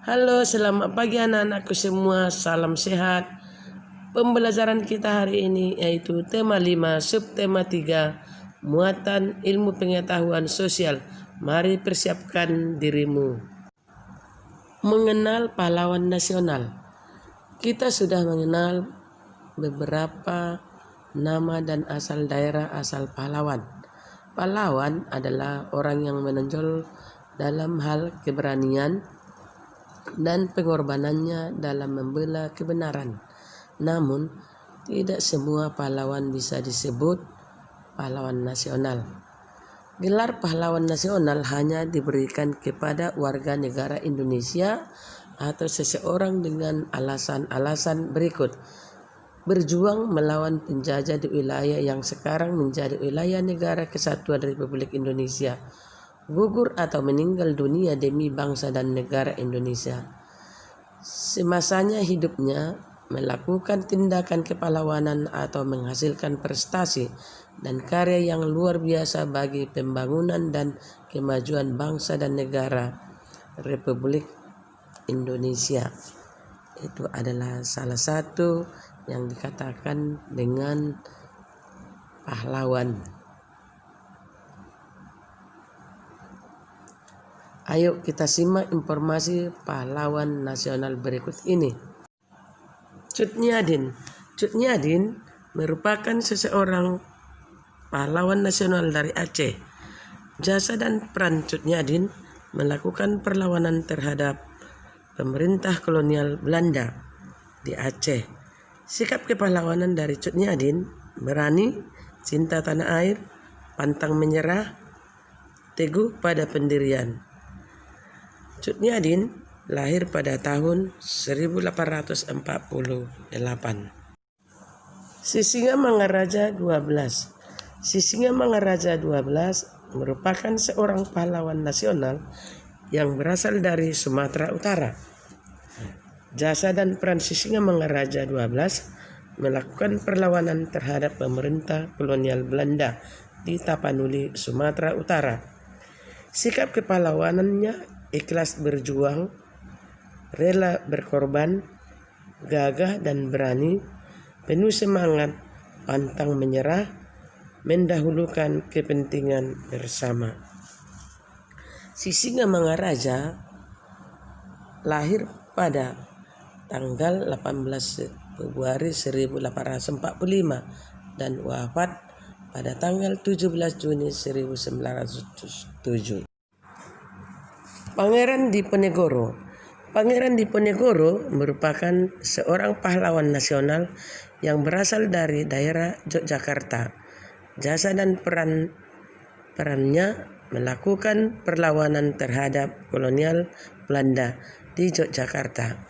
Halo, selamat pagi anak-anakku semua. Salam sehat. Pembelajaran kita hari ini yaitu tema 5, subtema 3, muatan ilmu pengetahuan sosial. Mari persiapkan dirimu. Mengenal pahlawan nasional. Kita sudah mengenal beberapa nama dan asal daerah asal pahlawan. Pahlawan adalah orang yang menonjol dalam hal keberanian dan pengorbanannya dalam membela kebenaran. Namun, tidak semua pahlawan bisa disebut pahlawan nasional. Gelar pahlawan nasional hanya diberikan kepada warga negara Indonesia atau seseorang dengan alasan-alasan berikut: berjuang melawan penjajah di wilayah yang sekarang menjadi wilayah Negara Kesatuan Republik Indonesia, gugur atau meninggal dunia demi bangsa dan negara Indonesia. Semasanya hidupnya melakukan tindakan kepahlawanan atau menghasilkan prestasi dan karya yang luar biasa bagi pembangunan dan kemajuan bangsa dan negara Republik Indonesia. Itu adalah salah satu yang dikatakan dengan pahlawan. Ayo kita simak informasi pahlawan nasional berikut ini. Cut Nyak Dien merupakan seseorang pahlawan nasional dari Aceh. Jasa dan peran Cut Nyak Dien melakukan perlawanan terhadap pemerintah kolonial Belanda di Aceh. Sikap kepahlawanan dari Cut Nyak Dien: berani, cinta tanah air, pantang menyerah, teguh pada pendirian. Cut Nyak Dien lahir pada tahun 1848. Sisingamangaraja 12. Sisingamangaraja 12 merupakan seorang pahlawan nasional yang berasal dari Sumatera Utara. Jasa dan peran Sisingamangaraja 12 melakukan perlawanan terhadap pemerintah kolonial Belanda di Tapanuli, Sumatera Utara. Sikap kepahlawanannya: ikhlas berjuang, rela berkorban, gagah dan berani, penuh semangat, pantang menyerah, mendahulukan kepentingan bersama. Sisingamangaraja lahir pada tanggal 18 Februari 1845 dan wafat pada tanggal 17 Juni 1907. Pangeran Diponegoro. Pangeran Diponegoro merupakan seorang pahlawan nasional yang berasal dari daerah Yogyakarta. Jasa dan perannya melakukan perlawanan terhadap kolonial Belanda di Yogyakarta.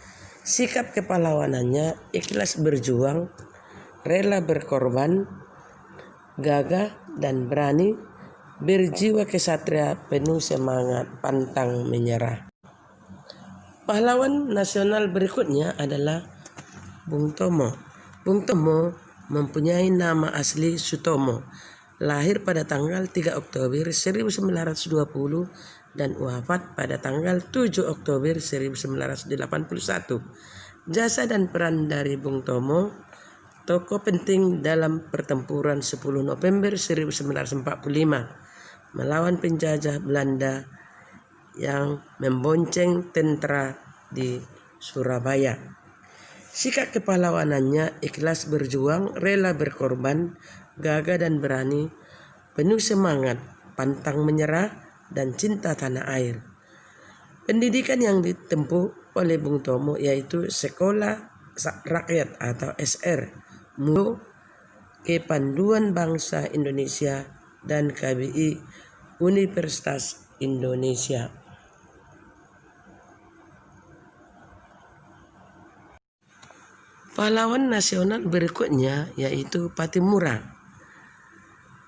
Sikap kepahlawanannya: ikhlas berjuang, rela berkorban, gagah dan berani, berjiwa kesatria, penuh semangat, pantang menyerah. Pahlawan nasional berikutnya adalah Bung Tomo. Bung Tomo mempunyai nama asli Sutomo. Lahir pada tanggal 3 Oktober 1920 dan wafat pada tanggal 7 Oktober 1981. Jasa dan peran dari Bung Tomo: tokoh penting dalam pertempuran 10 November 1945 melawan penjajah Belanda yang membonceng tentara di Surabaya. Sikap kepahlawanannya: ikhlas berjuang, rela berkorban, gagah dan berani, penuh semangat, pantang menyerah, dan cinta tanah air. Pendidikan yang ditempuh oleh Bung Tomo yaitu Sekolah Rakyat atau SR, Mulo, Kepanduan Bangsa Indonesia, dan KBI, Universitas Indonesia. Pahlawan nasional berikutnya yaitu Pattimura.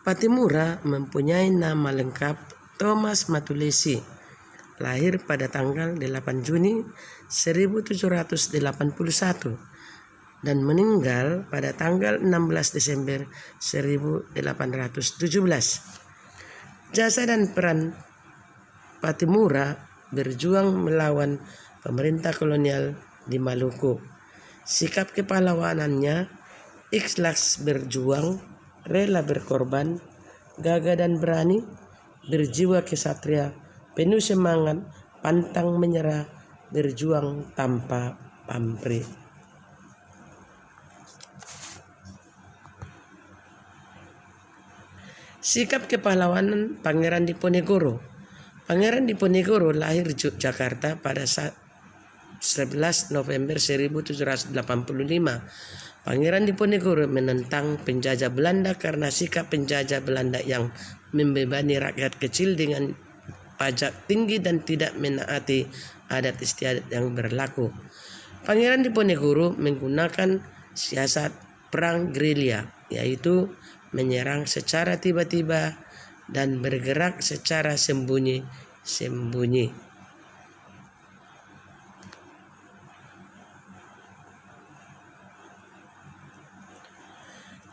Pattimura mempunyai nama lengkap Thomas Matulesi. Lahir pada tanggal 8 Juni 1781 dan meninggal pada tanggal 16 Desember 1817. Jasa dan peran Pattimura: berjuang melawan pemerintah kolonial di Maluku. Sikap kepahlawanannya ikhlas berjuang, rela berkorban, gagah dan berani, berjiwa kesatria, penuh semangat, pantang menyerah, berjuang tanpa pamrih. Sikap kepahlawanan Pangeran Diponegoro. Pangeran Diponegoro lahir di Jakarta pada 11 November 1785. Pangeran Diponegoro menentang penjajah Belanda karena sikap penjajah Belanda yang membebani rakyat kecil dengan pajak tinggi dan tidak menaati adat istiadat yang berlaku. Pangeran Diponegoro menggunakan siasat perang gerilya, yaitu menyerang secara tiba-tiba dan bergerak secara sembunyi-sembunyi.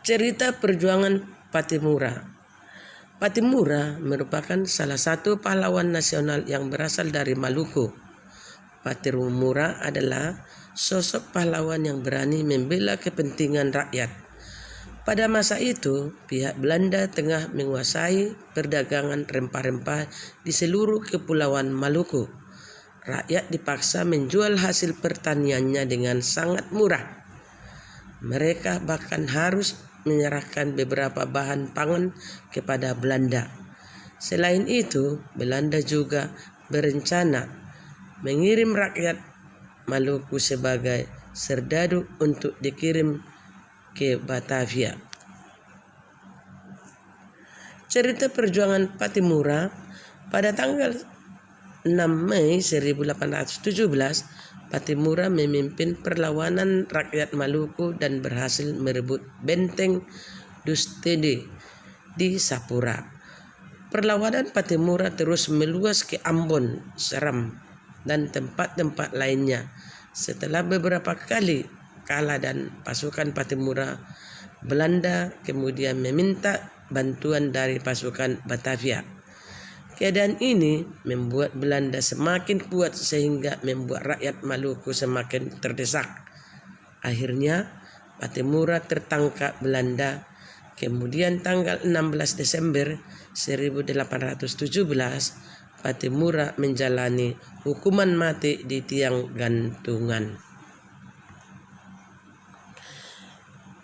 Cerita perjuangan Pattimura. Pattimura merupakan salah satu pahlawan nasional yang berasal dari Maluku. Pattimura adalah sosok pahlawan yang berani membela kepentingan rakyat. Pada masa itu, pihak Belanda tengah menguasai perdagangan rempah-rempah di seluruh kepulauan Maluku. Rakyat dipaksa menjual hasil pertaniannya dengan sangat murah. Mereka bahkan harus menyerahkan beberapa bahan pangan kepada Belanda. Selain itu, Belanda juga berencana mengirim rakyat Maluku sebagai serdadu untuk dikirim ke Batavia. Cerita perjuangan Pattimura. Pada tanggal 6 Mei 1817, Pattimura memimpin perlawanan rakyat Maluku dan berhasil merebut benteng Dustede di Sapura. Perlawanan Pattimura terus meluas ke Ambon, Seram, dan tempat-tempat lainnya. Setelah beberapa kali kalah dan pasukan Pattimura, Belanda kemudian meminta bantuan dari pasukan Batavia. Keadaan ini membuat Belanda semakin kuat sehingga membuat rakyat Maluku semakin terdesak. Akhirnya Pattimura tertangkap Belanda. Kemudian tanggal 16 Desember 1817, Pattimura menjalani hukuman mati di tiang gantungan.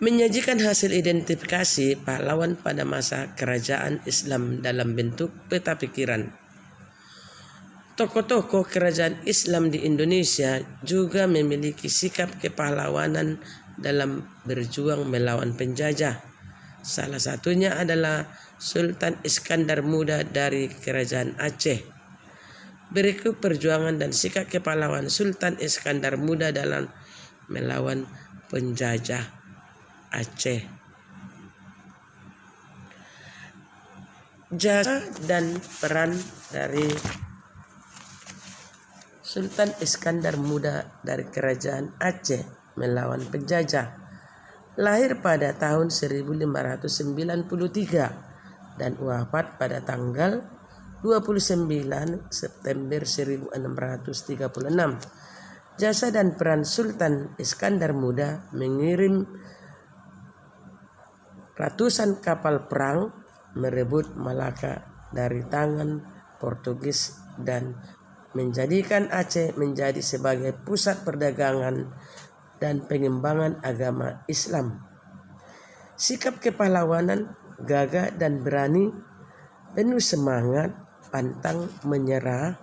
Menyajikan hasil identifikasi pahlawan pada masa kerajaan Islam dalam bentuk peta pikiran. Tokoh-tokoh kerajaan Islam di Indonesia juga memiliki sikap kepahlawanan dalam berjuang melawan penjajah. Salah satunya adalah Sultan Iskandar Muda dari Kerajaan Aceh. Berikut perjuangan dan sikap kepahlawan Sultan Iskandar Muda dalam melawan penjajah Aceh. Jasa dan peran dari Sultan Iskandar Muda dari Kerajaan Aceh melawan penjajah. Lahir pada tahun 1593 dan wafat pada tanggal 29 September 1636. Jasa dan peran Sultan Iskandar Muda mengirim ratusan kapal perang merebut Malaka dari tangan Portugis dan menjadikan Aceh menjadi sebagai pusat perdagangan dan pengembangan agama Islam. Sikap kepahlawanan, gagah dan berani, penuh semangat, pantang menyerah,